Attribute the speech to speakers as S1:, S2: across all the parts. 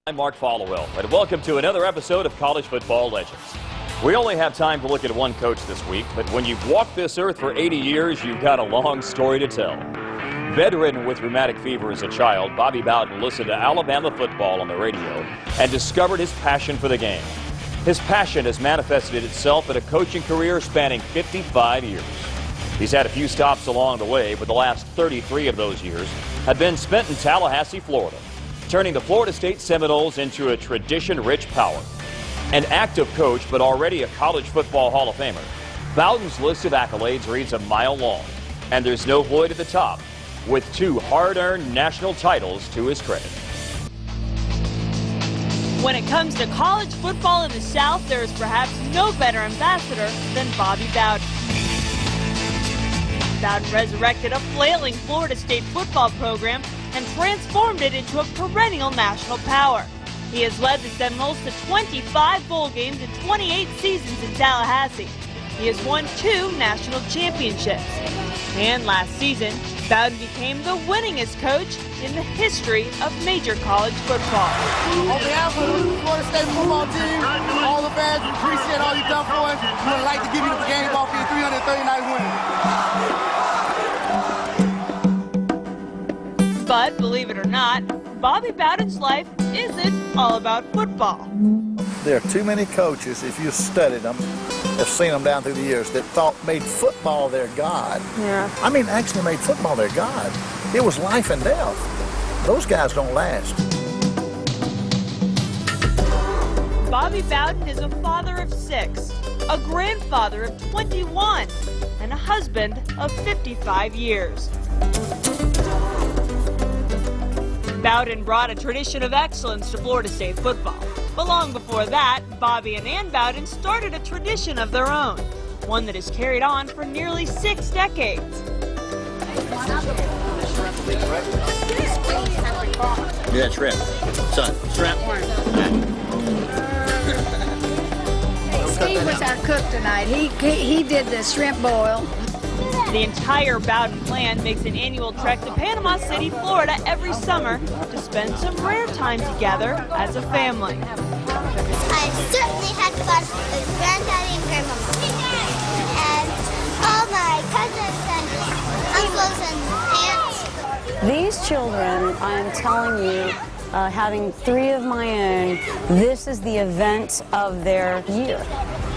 S1: I'm Mark Followell, and welcome to another episode of College Football Legends. We only have time to look at one coach this week, but when you've walked this earth for 80 years, you've got a long story to tell. Bedridden with rheumatic fever as a child, Bobby Bowden listened to Alabama football on the radio and discovered his passion for the game. His passion has manifested itself in a coaching career spanning 55 years. He's had a few stops along the way, but the last 33 of those years have been spent in Tallahassee, Florida, turning the Florida State Seminoles into a tradition-rich power. An active coach, but already a college football Hall of Famer, Bowden's list of accolades reads a mile long, and there's no void at the top, with 2 hard-earned national titles to his credit.
S2: When it comes to college football in the South, there is perhaps no better ambassador than Bobby Bowden. Bowden resurrected a flailing Florida State football program and transformed it into a perennial national power. He has led the Seminoles to 25 bowl games and 28 seasons in Tallahassee. He has won 2 national championships. And last season, Bowden became the winningest coach in the history of major college football.
S3: On behalf of the Florida State football team, all the fans, appreciate all you've done for us. We would like to give you the game off your 339 win.
S2: But believe it or not, Bobby Bowden's life isn't all about football.
S4: There are too many coaches, if you studied them, have seen them down through the years, that made football their God.
S2: Yeah.
S4: I mean, actually made football their God. It was life and death. Those guys don't last.
S2: Bobby Bowden is a father of 6, a grandfather of 21, and a husband of 55 years. Bowden brought a tradition of excellence to Florida State football. But long before that, Bobby and Ann Bowden started a tradition of their own, one that has carried on for nearly 6 decades.
S5: Yeah, shrimp. Son, shrimp.
S6: Steve was our cook tonight. He did the shrimp boil.
S2: The entire Bowden clan makes an annual trek to Panama City, Florida every summer to spend some rare time together as a family.
S7: I certainly had fun with Granddaddy and Grandmama. And all my cousins and uncles and aunts.
S8: These children, I'm telling you, having 3 of my own, this is the event of their year.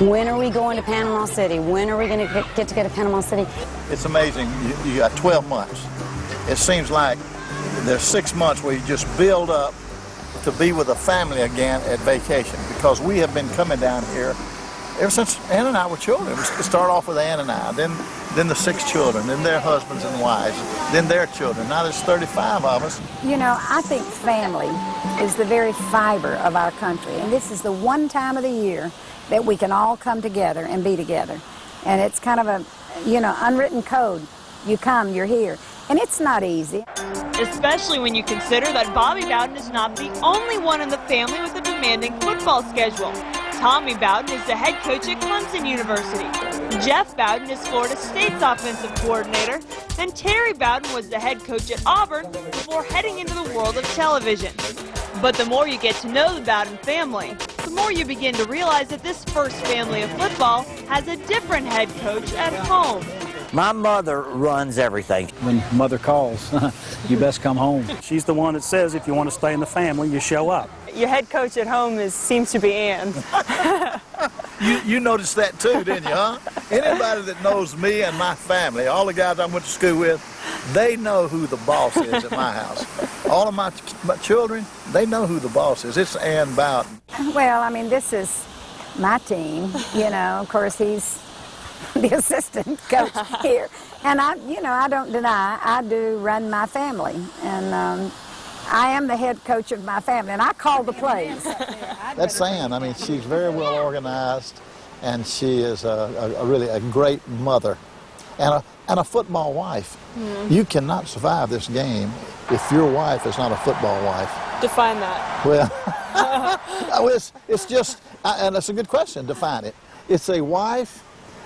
S8: When are we going to Panama City? When are we going to get to Panama City?
S4: It's amazing. You got 12 months. It seems like there's 6 months where you just build up to be with a family again at vacation, because we have been coming down here ever since Ann and I were children. We start off with Ann and I, then the 6 children, then their husbands and wives, then their children. Now there's 35 of us.
S6: You know, I think family is the very fiber of our country, and this is the one time of the year that we can all come together and be together. And it's kind of a, you know, unwritten code. You come, you're here. And it's not easy.
S2: Especially when you consider that Bobby Bowden is not the only one in the family with a demanding football schedule. Tommy Bowden is the head coach at Clemson University. Jeff Bowden is Florida State's offensive coordinator. And Terry Bowden was the head coach at Auburn before heading into the world of television. But the more you get to know the Bowden family, the more you begin to realize that this first family of football has a different head coach at home.
S5: My mother runs everything.
S9: When mother calls, you best come home. She's the one that says if you want to stay in the family, you show up.
S2: Your head coach at home seems to be Ann.
S4: You noticed that too, didn't you, huh? Anybody that knows me and my family, all the guys I went to school with, they know who the boss is at my house. All of my children, they know who the boss is. It's Ann Bowden.
S6: Well, I mean, this is my team. You know, of course, he's the assistant coach here. And I don't deny, I do run my family. And I am the head coach of my family, and I call the plays.
S4: That's Ann. I mean, she's very well organized, and she is really a great mother and a football wife. You cannot survive this game if your wife is not a football wife.
S2: Define that.
S4: Well, it's just, and that's a good question, define it. It's a wife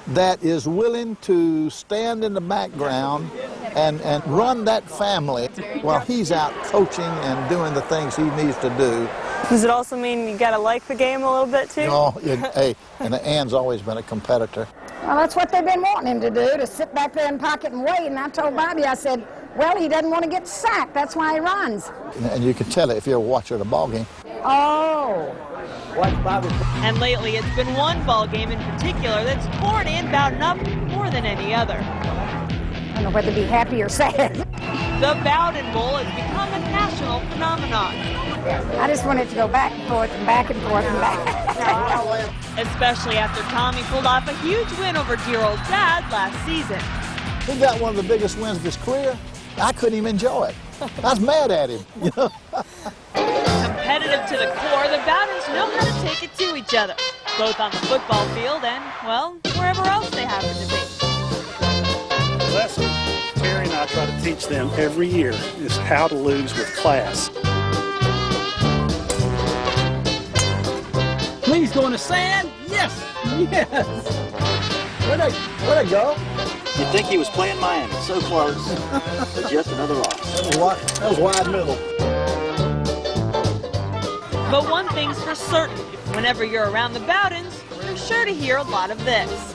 S4: that is willing to stand in the background and run that family while he's out coaching and doing the things he needs to do
S2: Does it also mean you got to like the game a little bit, too?
S4: No, hey, and Ann's always been a competitor.
S6: Well, that's what they've been wanting him to do, to sit back there and pocket and wait. And I told Bobby, I said, well, he doesn't want to get sacked. That's why he runs.
S4: And you can tell it if you're a watcher of the ball game.
S6: Oh.
S2: And lately, it's been one ball game in particular that's torn Ann Bowden up more than any other.
S6: I don't know whether to be happy or sad.
S2: The Bowden Bowl has become a national phenomenon.
S6: I just want it to go back and forth and back and forth and back.
S2: Especially after Tommy pulled off a huge win over dear old Dad last season.
S4: He got one of the biggest wins of his career. I couldn't even enjoy it. I was mad at him, you know.
S2: Competitive to the core, the Bowdens know how to take it to each other, both on the football field and, well, wherever else they happen to be.
S9: The lesson Terry and I try to teach them every year is how to lose with class.
S10: Please go in the sand. Yes, yes.
S4: Where'd I go?
S5: You'd think he was playing Miami. So close, but just another loss.
S4: That was wide middle.
S2: But one thing's for certain, whenever you're around the Bowdens, you're sure to hear a lot of this.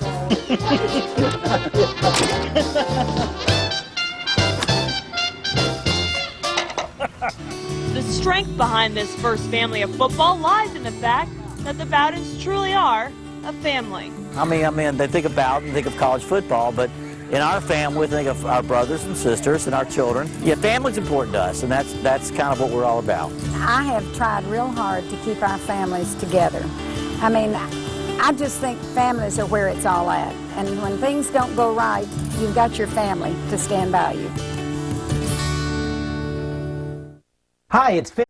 S2: The strength behind this first family of football lies in the fact that the Bowdens truly are a family.
S5: I mean, they think of Bowden, think of college football, but in our family, we think of our brothers and sisters and our children. Yeah, family's important to us, and that's kind of what we're all about.
S6: I have tried real hard to keep our families together. I mean, I just think families are where it's all at. And when things don't go right, you've got your family to stand by you.
S10: Hi, it's Phil.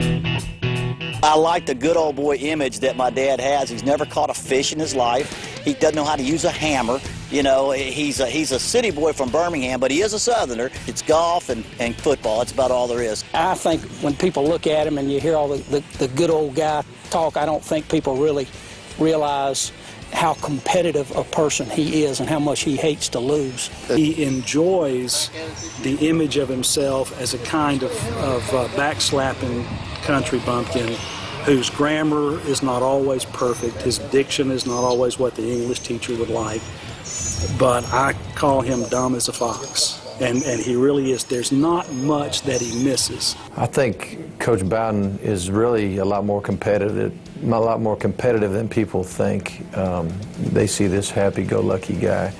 S5: I like the good old boy image that my dad has. He's never caught a fish in his life. He doesn't know how to use a hammer. You know, he's a city boy from Birmingham, but he is a Southerner. It's golf and football. That's about all there is.
S10: I think when people look at him and you hear all the good old guy talk, I don't think people really realize how competitive a person he is and how much he hates to lose.
S9: He enjoys the image of himself as a kind of backslapping country bumpkin whose grammar is not always perfect, his diction is not always what the English teacher would like, but I call him dumb as a fox. And he really is. There's not much that he misses.
S11: I think Coach Bowden is really a lot more competitive than people think. They see this happy-go-lucky guy,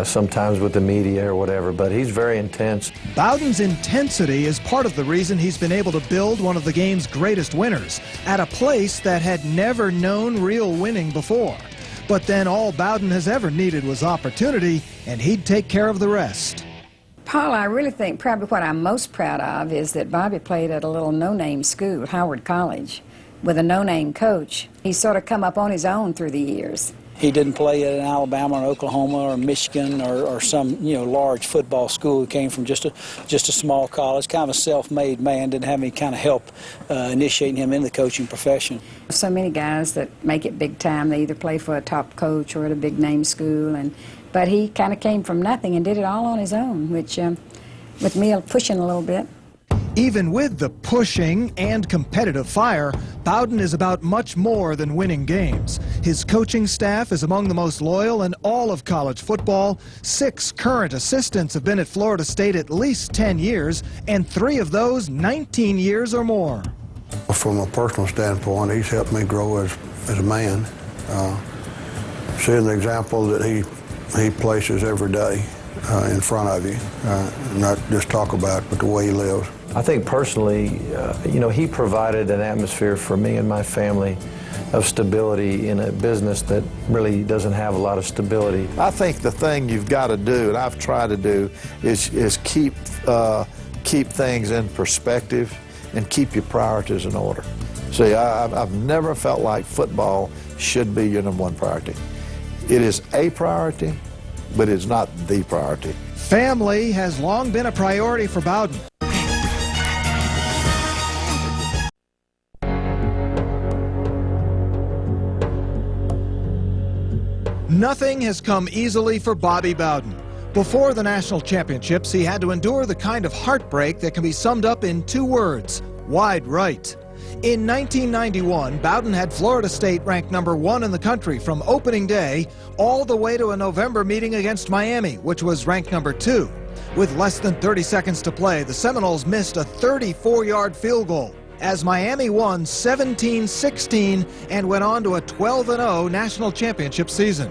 S11: sometimes with the media or whatever, but he's very intense.
S12: Bowden's intensity is part of the reason he's been able to build one of the game's greatest winners at a place that had never known real winning before. But then all Bowden has ever needed was opportunity, and he'd take care of the rest.
S6: Paul, I really think probably what I'm most proud of is that Bobby played at a little no-name school, Howard College, with a no-name coach. He's sort of come up on his own through the years.
S10: He didn't play at an Alabama or Oklahoma or Michigan or some large football school. He came from just a small college, kind of a self-made man, didn't have any kind of help initiating him in the coaching profession.
S6: So many guys that make it big time, they either play for a top coach or at a big name school, but he kind of came from nothing and did it all on his own, which with me pushing a little bit.
S12: Even with the pushing and competitive fire, Bowden is about much more than winning games. His coaching staff is among the most loyal in all of college football. 6 current assistants have been at Florida State at least 10 years, and 3 of those 19 years or more.
S13: From a personal standpoint, he's helped me grow as a man. Seeing the example that he places every day in front of you, not just talk about, but the way he lives.
S11: I think personally, he provided an atmosphere for me and my family of stability in a business that really doesn't have a lot of stability.
S4: I think the thing you've got to do, and I've tried to do, is keep things in perspective and keep your priorities in order. See, I've never felt like football should be your #1 priority. It is a priority, but it's not the priority.
S12: Family has long been a priority for Bowden. Nothing has come easily for Bobby Bowden. Before the national championships, he had to endure the kind of heartbreak that can be summed up in 2 words: wide right. In 1991, Bowden had Florida State ranked #1 in the country from opening day all the way to a November meeting against Miami, which was ranked #2. With less than 30 seconds to play, the Seminoles missed a 34-yard field goal as Miami won 17-16 and went on to a 12-0 national championship season.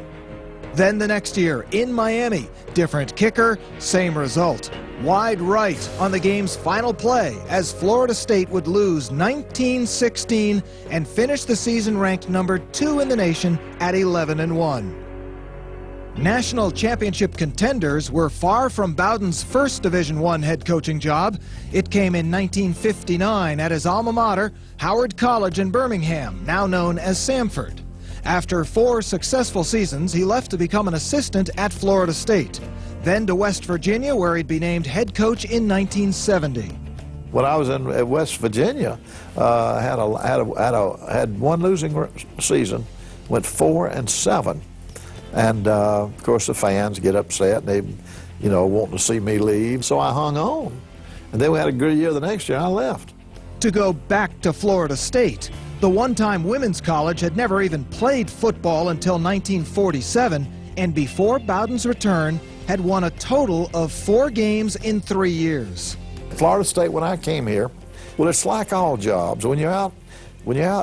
S12: Then the next year, in Miami, different kicker, same result. Wide right on the game's final play as Florida State would lose 19-16 and finish the season ranked #2 in the nation at 11-1. National championship contenders were far from Bowden's first Division I head coaching job. It came in 1959 at his alma mater, Howard College in Birmingham, now known as Samford. After 4 successful seasons, he left to become an assistant at Florida State. Then to West Virginia, where he'd be named head coach in 1970.
S4: When I was at West Virginia, had one losing season, went 4-7, and of course the fans get upset. They, wanting to see me leave, so I hung on. And then we had a good year the next year. I left
S12: to go back to Florida State. The one-time women's college had never even played football until 1947, and before Bowden's return, had won a total of 4 games in 3 years.
S4: Florida State, when I came here, well, it's like all jobs. When you're out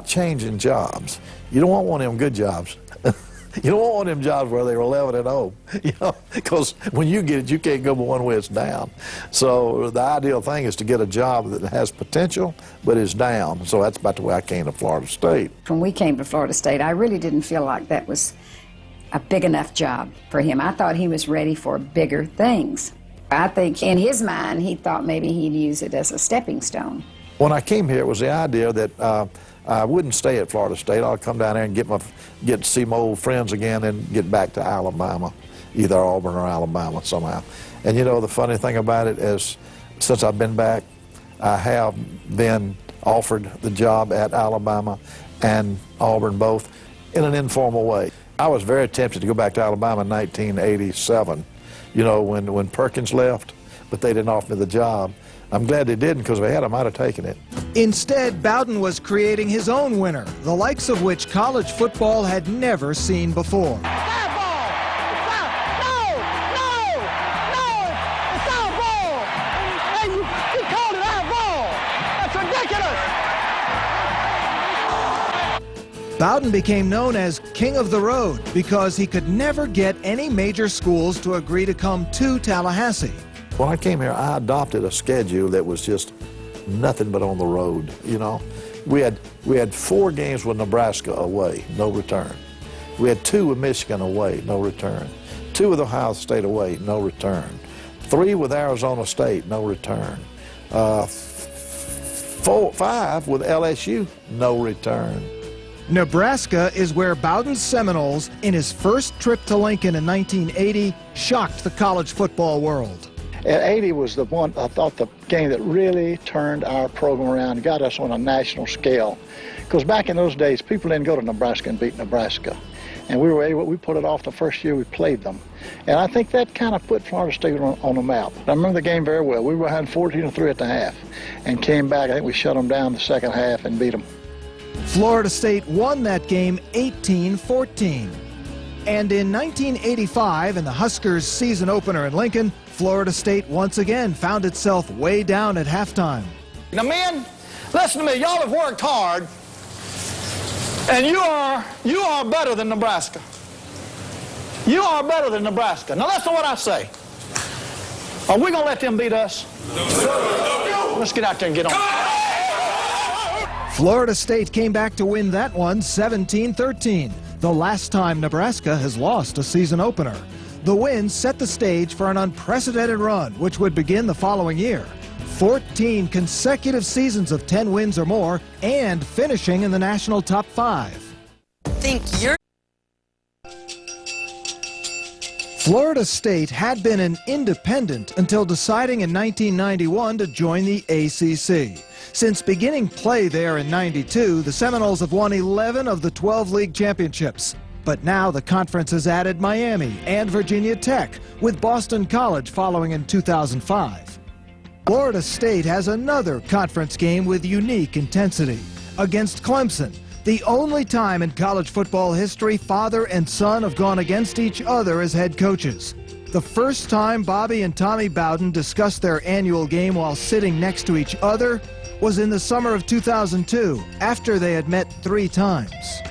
S4: changing jobs, you don't want one of them good jobs. You don't want one of them jobs where they're 11-0, because when you get it, you can't go but one way it's down. So the ideal thing is to get a job that has potential but is down. So that's about the way I came to Florida State.
S6: When we came to Florida State, I really didn't feel like that was a big enough job for him. I thought he was ready for bigger things. I think in his mind, he thought maybe he'd use it as a stepping stone.
S4: When I came here, it was the idea that I wouldn't stay at Florida State. I'll come down there and get to see my old friends again and get back to Alabama, either Auburn or Alabama somehow. And the funny thing about it is, since I've been back, I have been offered the job at Alabama and Auburn both in an informal way. I was very tempted to go back to Alabama in 1987, when Perkins left, but they didn't offer me the job. I'm glad they didn't, because if they had, I might have taken it.
S12: Instead, Bowden was creating his own winner, the likes of which college football had never seen before.
S3: Foul ball! No! It's foul ball! And you called it out ball! That's ridiculous!
S12: Bowden became known as King of the Road because he could never get any major schools to agree to come to Tallahassee.
S4: When I came here, I adopted a schedule that was just nothing but on the road, We had 4 games with Nebraska away, no return. We had 2 with Michigan away, no return. 2 with Ohio State away, no return. 3 with Arizona State, no return. 5 with LSU, no return.
S12: Nebraska is where Bowden's Seminoles, in his first trip to Lincoln in 1980, shocked the college football world.
S14: And 80 was the one, I thought, the game that really turned our program around and got us on a national scale. Because back in those days, people didn't go to Nebraska and beat Nebraska. And we put it off the first year we played them. And I think that kind of put Florida State on the map. I remember the game very well. We were behind 14-3 at the half and came back. I think we shut them down the second half and beat them.
S12: Florida State won that game 18-14. And in 1985, in the Huskers' season opener in Lincoln, Florida State once again found itself way down at halftime.
S14: Now, men, listen to me. Y'all have worked hard, and you are better than Nebraska. You are better than Nebraska. Now, listen to what I say. Are we going to let them beat us? No. Let's get out there and get on.
S12: Florida State came back to win that one 17-13. The last time Nebraska has lost a season opener. The win set the stage for an unprecedented run, which would begin the following year. 14 consecutive seasons of 10 wins or more, and finishing in the national top 5. Florida State had been an independent until deciding in 1991 to join the ACC. Since beginning play there in '92, the Seminoles have won 11 of the 12 league championships. But now the conference has added Miami and Virginia Tech, with Boston College following in 2005. Florida State has another conference game with unique intensity. against Clemson. The only time in college football history father and son have gone against each other as head coaches. The first time Bobby and Tommy Bowden discussed their annual game while sitting next to each other was in the summer of 2002, after they had met 3 times.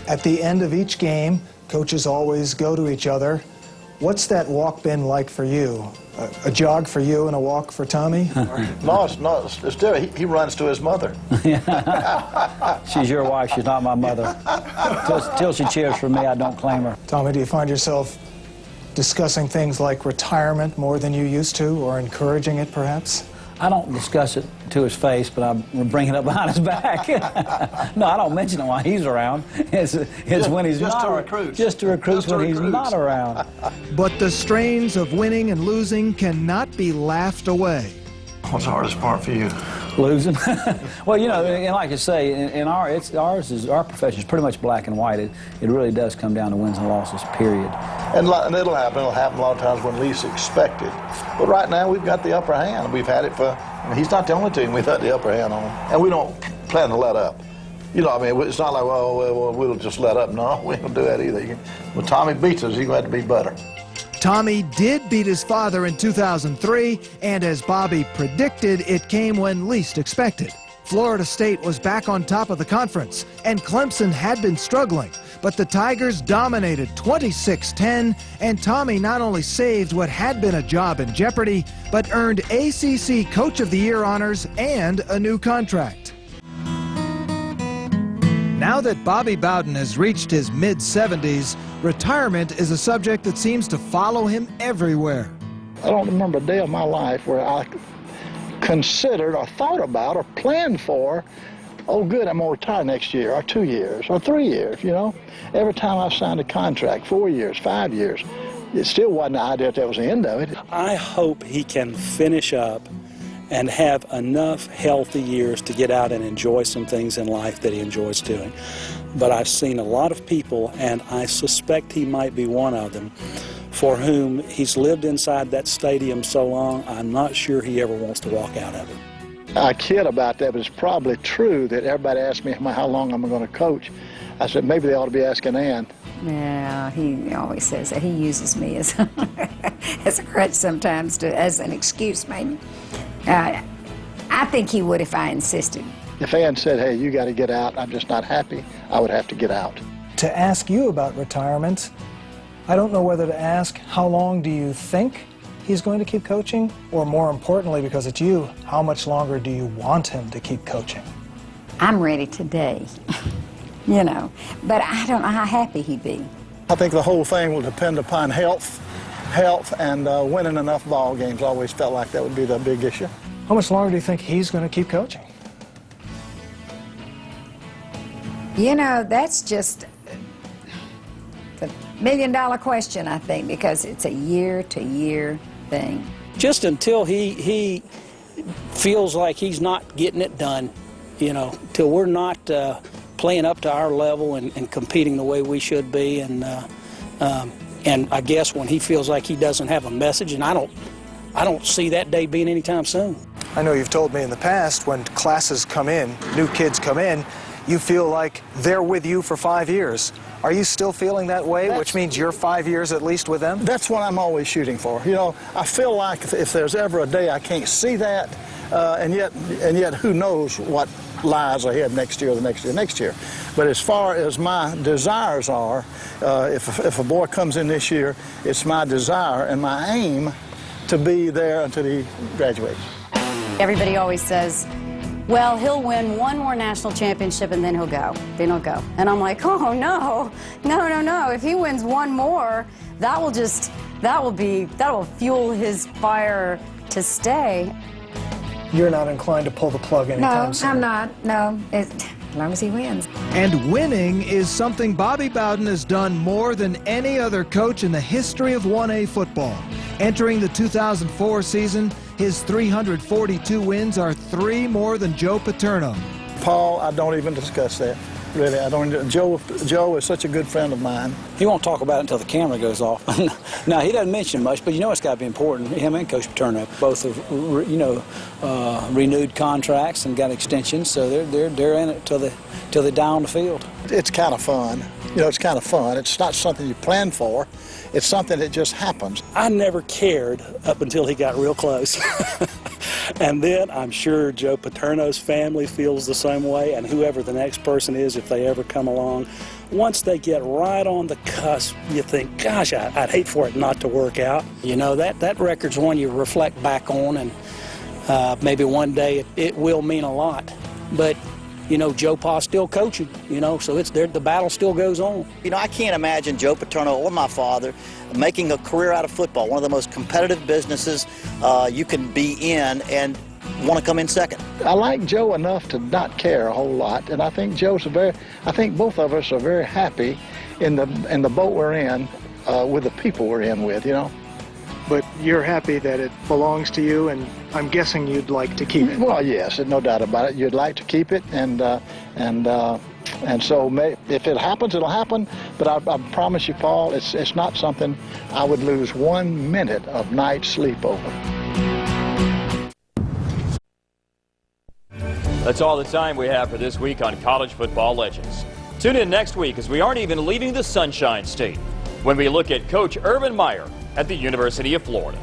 S15: At the end of each game, coaches always go to each other. What's that walk been like for you? A jog for you and a walk for Tommy?
S4: No, it's different. He runs to his mother.
S10: She's your wife, she's not my mother. Till she cheers for me, I don't claim her.
S15: Tommy, do you find yourself discussing things like retirement more than you used to, or encouraging it perhaps?
S10: I don't discuss it to his face, but I bring it up behind his back. No, I don't mention it while he's around. It's when he's not around. Just to recruit when he's not around.
S12: But the strains of winning and losing cannot be laughed away.
S4: What's the hardest part for you?
S10: Losing. Well, you know, and like I say, our profession is pretty much black and white. It really does come down to wins and losses, period.
S4: And it'll happen. It'll happen a lot of times when least expected. But right now, we've got the upper hand. We've had it for, he's not the only team we've had the upper hand on. And we don't plan to let up. You know, I mean, it's not like, well, we'll just let up. No, we don't do that either. When Tommy beats us, he's going to have to be better.
S12: Tommy did beat his father in 2003, and as Bobby predicted, it came when least expected. Florida State was back on top of the conference, and Clemson had been struggling, but the Tigers dominated 26-10, and Tommy not only saved what had been a job in jeopardy, but earned ACC Coach of the Year honors and a new contract. Now that Bobby Bowden has reached his mid-70s, retirement is a subject that seems to follow him everywhere.
S14: I don't remember a day of my life where I considered or thought about or planned for, oh good, I'm going to retire next year or 2 years or 3 years, you know. Every time I signed a contract, 4 years, 5 years, it still wasn't the idea that was the end of it.
S9: I hope he can finish up and have enough healthy years to get out and enjoy some things in life that he enjoys doing. But I've seen a lot of people, and I suspect he might be one of them, for whom he's lived inside that stadium so long, I'm not sure he ever wants to walk out of it.
S14: I kid about that, but it's probably true that everybody asks me how long I'm going to coach. I said, maybe they ought to be asking Ann.
S6: Yeah, he always says that. He uses me as, as a crutch sometimes, as an excuse, maybe. I think he would if I insisted.
S14: If Ann said, hey, you got to get out, I'm just not happy, I would have to get out.
S15: To ask you about retirement, I don't know whether to ask, how long do you think he's going to keep coaching? Or more importantly, because it's you, how much longer do you want him to keep coaching?
S6: I'm ready today, you know, but I don't know how happy he'd be.
S14: I think the whole thing will depend upon health and winning enough ball games. I always felt like that would be the big issue.
S15: How much longer do you think he's going to keep coaching?
S6: You know, that's just the million-dollar question, I think, because it's a year-to-year thing.
S16: Just until he feels like he's not getting it done, you know, till we're not playing up to our level and competing the way we should be, and I guess when he feels like he doesn't have a message, and I don't see that day being anytime soon.
S15: I know you've told me in the past when classes come in, new kids come in, you feel like they're with you for 5 years. Are you still feeling that way, which means you're 5 years at least with them?
S14: That's what I'm always shooting for. You know, I feel like if there's ever a day I can't see that, and yet who knows what lies ahead next year or the next year. But as far as my desires are, if a boy comes in this year, it's my desire and my aim to be there until he graduates.
S8: Everybody always says, well, he'll win one more national championship and then he'll go. Then he'll go. And I'm like, oh, no. If he wins one more, that will fuel his fire to stay.
S15: You're not inclined to pull the plug anytime soon?
S6: No, I'm not. No, as long as he wins.
S12: And winning is something Bobby Bowden has done more than any other coach in the history of 1A football. Entering the 2004 season, his 342 wins are 3 more than Joe Paterno.
S14: Paul, I don't even discuss that. Really, I don't. Joe is such a good friend of mine.
S10: He won't talk about it until the camera goes off. No, he doesn't mention much, but you know it's got to be important. Him and Coach Paterno both have, renewed contracts and got extensions, so they're in it till they die on the field.
S14: It's kind of fun. It's kind of fun. It's not something you plan for. It's something that just happens.
S9: I never cared up until he got real close. And then I'm sure Joe Paterno's family feels the same way, and whoever the next person is, if they ever come along. Once they get right on the cusp, you think, gosh, I'd hate for it not to work out.
S16: That record's one you reflect back on, and maybe one day it will mean a lot. But Joe Pa's still coaching, so it's there. The battle still goes on.
S5: I can't imagine Joe Paterno or my father making a career out of football, one of the most competitive businesses you can be in, and want to come in second.
S14: I like Joe enough to not care a whole lot, and I think I think both of us are very happy in the boat we're in with the people we're in with,
S15: But you're happy that it belongs to you, and I'm guessing you'd like to keep it.
S14: Well, yes, no doubt about it. You'd like to keep it, and so if it happens, it'll happen. But I promise you, Paul, it's not something I would lose 1 minute of night sleep over.
S1: That's all the time we have for this week on College Football Legends. Tune in next week as we aren't even leaving the Sunshine State when we look at Coach Urban Meyer at the University of Florida.